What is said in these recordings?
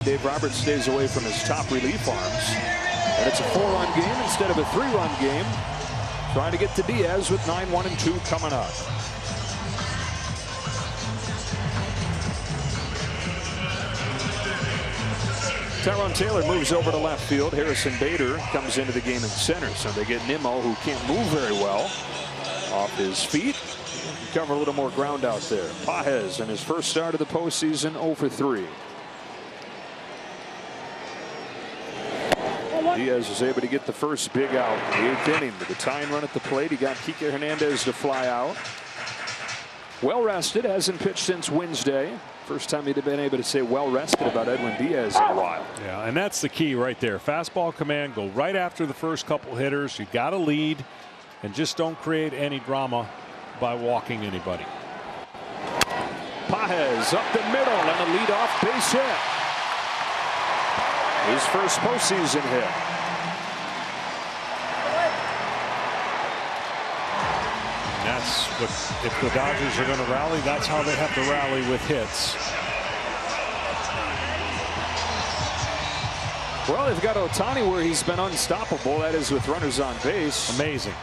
Dave Roberts stays away from his top relief arms. And it's a 4-run game instead of a 3-run game. Trying to get to Diaz with 9-1 and 2 coming up. Tyrone Taylor moves over to left field. Harrison Bader comes into the game in center. So they get Nimmo, who can't move very well, off his feet. Cover a little more ground out there. Pages in his first start of the postseason, 0 for 3. Diaz is able to get the first big out in the 8th inning with the tying run at the plate. He got Kike Hernandez to fly out. Well rested, hasn't pitched since Wednesday. First time he'd been able to say well rested about Edwin Diaz in a while. Yeah, and that's the key right there. Fastball command, go right after the first couple hitters. You got to lead and just don't create any drama by walking anybody. Pages up the middle and a leadoff base hit. His first postseason hit. And that's what, if the Dodgers are going to rally, that's how they have to rally, with hits. Well, they've got Ohtani where he's been unstoppable. That is with runners on base. Amazing.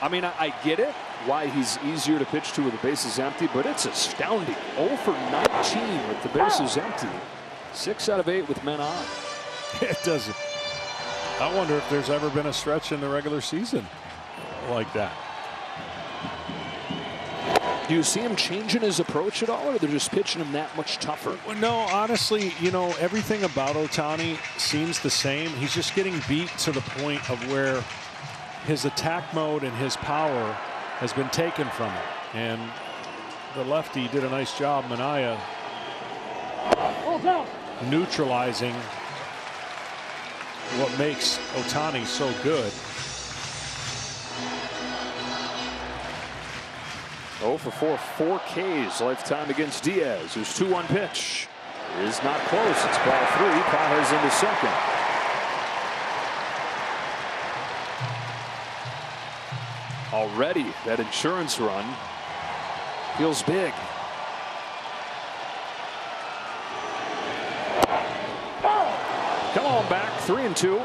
I mean, I get it, why he's easier to pitch to with the bases empty, but it's astounding. 0 for 19 with the bases empty. 6 out of 8 with men on. It doesn't. I wonder if there's ever been a stretch in the regular season like that. Do you see him changing his approach at all, or they're just pitching him that much tougher? Well, no, honestly, you know, everything about Ohtani seems the same. He's just getting beat to the point of where his attack mode and his power has been taken from him. And the lefty did a nice job, Minaya, neutralizing what makes Ohtani so good. 0 for 4, 4 Ks lifetime against Diaz, whose 2-1 pitch is not close. It's ball 3. Pages into second. Already that insurance run feels big. Come on back, 3-2.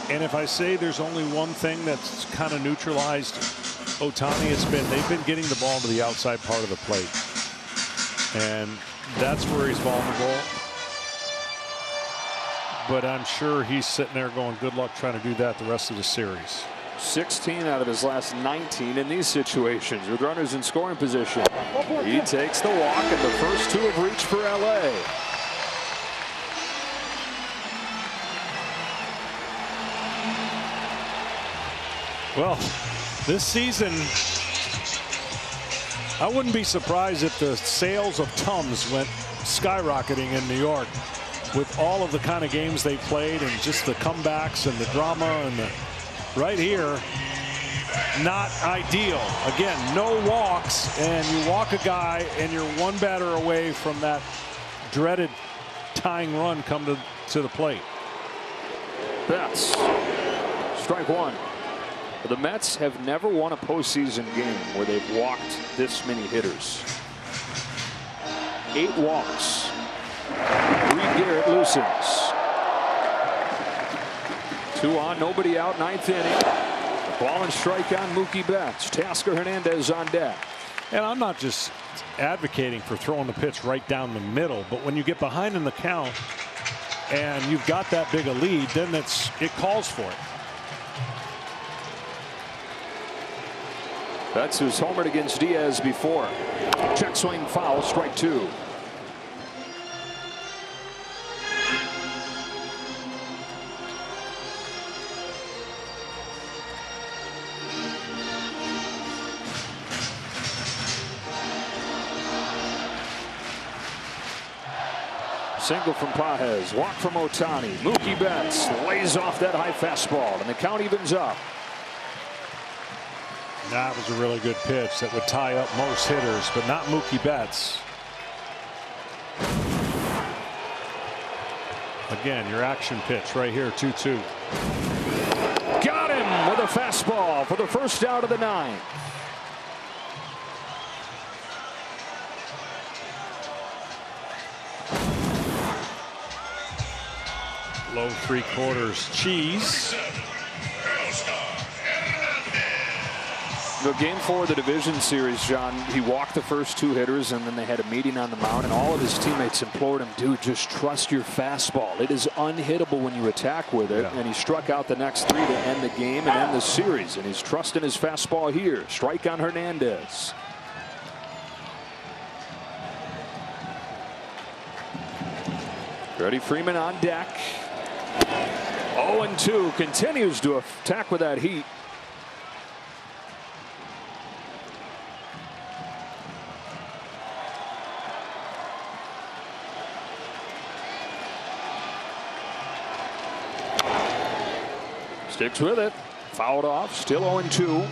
And if I say there's only one thing that's kind of neutralized Ohtani, it's been they've been getting the ball to the outside part of the plate. And that's where he's vulnerable. But I'm sure he's sitting there going, good luck trying to do that the rest of the series. 16 out of his last 19 in these situations with runners in scoring position. He takes the walk, and the first 2 have reached for LA. Well, this season, I wouldn't be surprised if the sales of Tums went skyrocketing in New York with all of the kind of games they played and just the comebacks and the drama and the right here. Not ideal. Again, no walks, and you walk a guy and you're one batter away from that dreaded tying run come to the plate. Betts, strike 1. The Mets have never won a postseason game where they've walked this many hitters. 8 walks. Reed Garrett loosens. 2 on, nobody out, 9th inning. Ball and strike on Mookie Betts. Teoscar Hernandez on deck. And I'm not just advocating for throwing the pitch right down the middle, but when you get behind in the count and you've got that big a lead, then it calls for it. Betts, who's homered against Diaz before. Check swing foul, strike 2. Single from Pages, walk from Ohtani. Mookie Betts lays off that high fastball, and the count evens up. That was a really good pitch that would tie up most hitters, but not Mookie Betts. Again, your action pitch right here, 2-2. Got him with a fastball for the first out of the 9th. Low 3/4 cheese. The game 4 of the division series, John, he walked the first 2 hitters, and then they had a meeting on the mound, and all of his teammates implored him, dude, just trust your fastball. It is unhittable when you attack with it. And he struck out the next 3 to end the game and end the series, and he's trusting his fastball here. Strike on Hernandez. Freddie Freeman on deck. 0-2, continues to attack with that heat. Sticks with it. Fouled off. Still 0-2.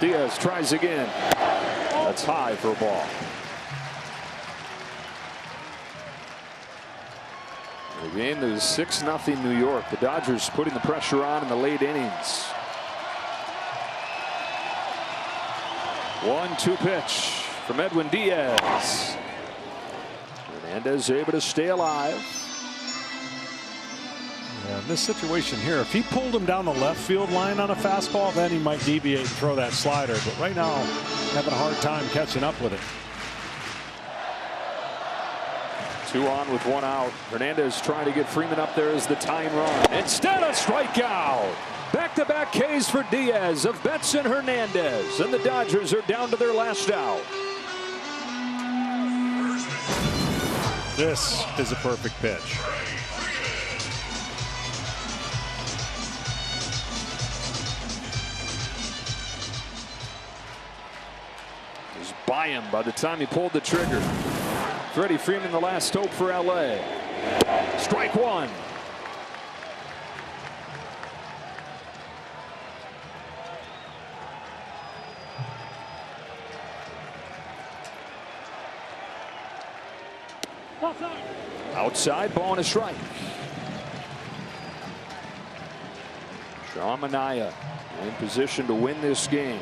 Diaz tries again. That's high for a ball. The game is 6-0 New York. The Dodgers putting the pressure on in the late innings. 1-2 pitch from Edwin Diaz. Hernandez able to stay alive. Yeah, in this situation here, if he pulled him down the left field line on a fastball, then he might deviate and throw that slider. But right now, having a hard time catching up with it. 2 on with 1 out. Hernandez trying to get Freeman up there as the tying run. Instead, a strikeout. Back-to-back Ks for Diaz of Betts and Hernandez, and the Dodgers are down to their last out. This is a perfect pitch. He's by him by the time he pulled the trigger. Freddie Freeman, the last hope for LA. Strike 1. Outside, ball and a strike. Sean Manaea in position to win this game.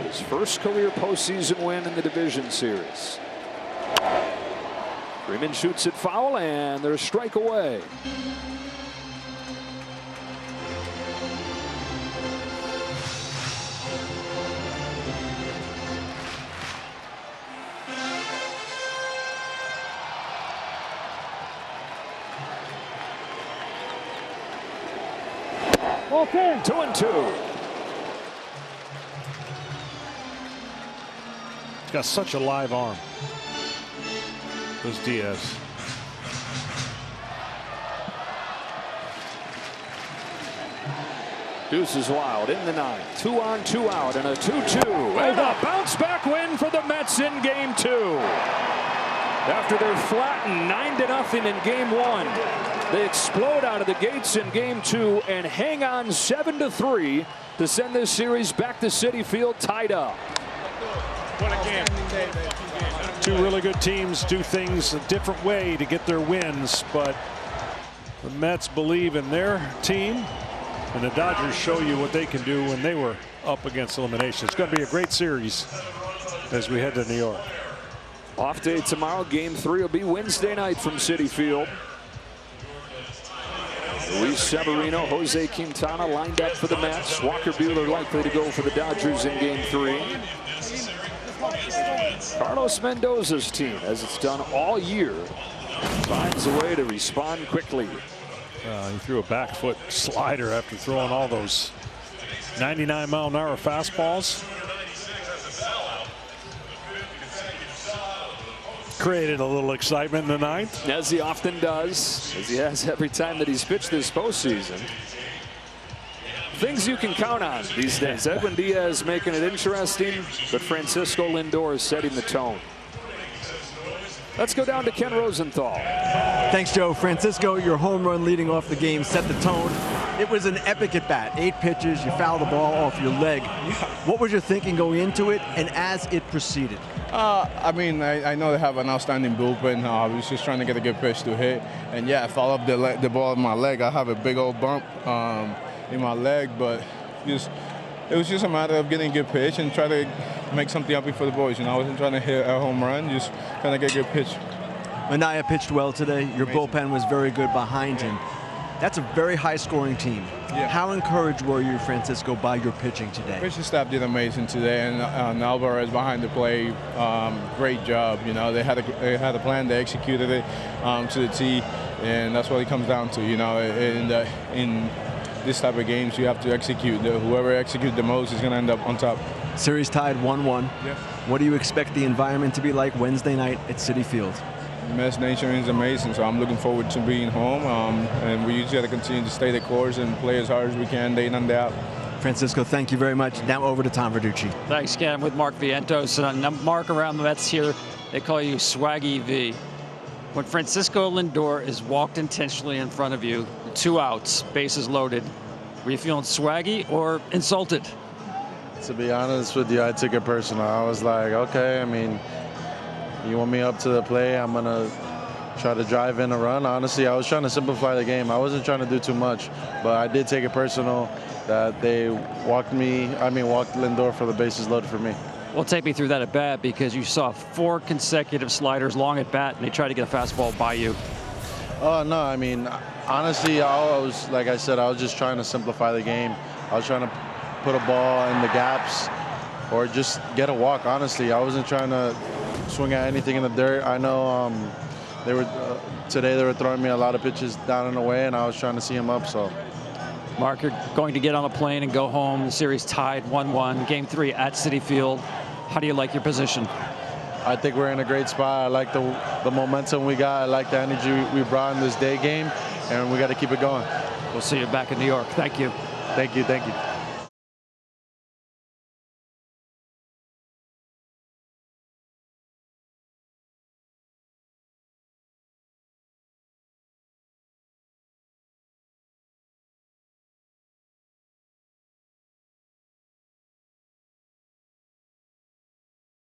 His first career postseason win in the division series. Freeman shoots it foul, and they're a strike away. Okay. 2-2. He's got such a live arm. There's Diaz. Deuce is wild in the 9th. 2 on, 2 out, and a 2-2. And a bounce back win for the Mets in game 2. After they're flattened 9-0 in game 1. They explode out of the gates in game 2 and hang on 7-3 to send this series back to Citi Field tied up. What a game. 2 really good teams do things a different way to get their wins, but the Mets believe in their team, and the Dodgers show you what they can do when they were up against elimination. It's going to be a great series as we head to New York. Off day tomorrow. Game 3 will be Wednesday night from Citi Field. Luis Severino, Jose Quintana lined up for the Mets. Walker Buehler likely to go for the Dodgers in game 3. Carlos Mendoza's team, as it's done all year, finds a way to respond quickly. He threw a back foot slider after throwing all those 99-mile-an-hour fastballs. Created a little excitement in the 9th. As he often does, as he has every time that he's pitched this postseason. Things you can count on these days. Edwin Diaz making it interesting, but Francisco Lindor is setting the tone. Let's go down to Ken Rosenthal. Thanks, Joe. Francisco, your home run leading off the game set the tone. It was an epic at bat. 8 pitches, you fouled the ball off your leg. What was your thinking going into it and as it proceeded? I mean, I know they have an outstanding bullpen. I was just trying to get a good pitch to hit. And yeah, I fouled up the ball in my leg. I have a big old bump in my leg, but it was just a matter of getting a good pitch and try to make something happen for the boys. You know, I wasn't trying to hit a home run, just trying to get a good pitch. Manaya pitched well today. Your bullpen was very good behind him. That's a very high-scoring team. Yeah. How encouraged were you, Francisco, by your pitching today? Pitching staff did amazing today, and Alvarez behind the plate, great job. You know, they had a plan, they executed it to the T, and that's what it comes down to. You know, in this type of games, you have to execute. Whoever executes the most is going to end up on top. Series tied 1-1. Yeah. What do you expect the environment to be like Wednesday night at Citi Field? Mets Nation is amazing, so I'm looking forward to being home. And we just got to continue to stay the course and play as hard as we can, day in and day out. Francisco, thank you very much. Now over to Tom Verducci. Thanks, Ken. I'm with Mark Vientos. And Mark, around the Mets here, they call you Swaggy V. When Francisco Lindor is walked intentionally in front of you, 2 outs, bases loaded, were you feeling swaggy or insulted? To be honest with you, I took it personal. I was like, okay, I mean, you want me up to the plate, I'm going to try to drive in a run. Honestly, I was trying to simplify the game. I wasn't trying to do too much, but I did take it personal that they walked Lindor for the bases loaded for me. Well, take me through that at bat, because you saw 4 consecutive sliders long at bat, and they tried to get a fastball by you. Oh, no, I mean, honestly, like I said, I was just trying to simplify the game. I was trying to put a ball in the gaps or just get a walk, honestly. I wasn't trying to swing at anything in the dirt. I know today they were throwing me a lot of pitches down and away, and I was trying to see them up. So, Mark, you're going to get on a plane and go home. The series tied 1-1, Game 3 at Citi Field. How do you like your position? I think we're in a great spot. I like the momentum we got. I like the energy we brought in this day game, and we got to keep it going. We'll see you back in New York. Thank you. Thank you. Thank you.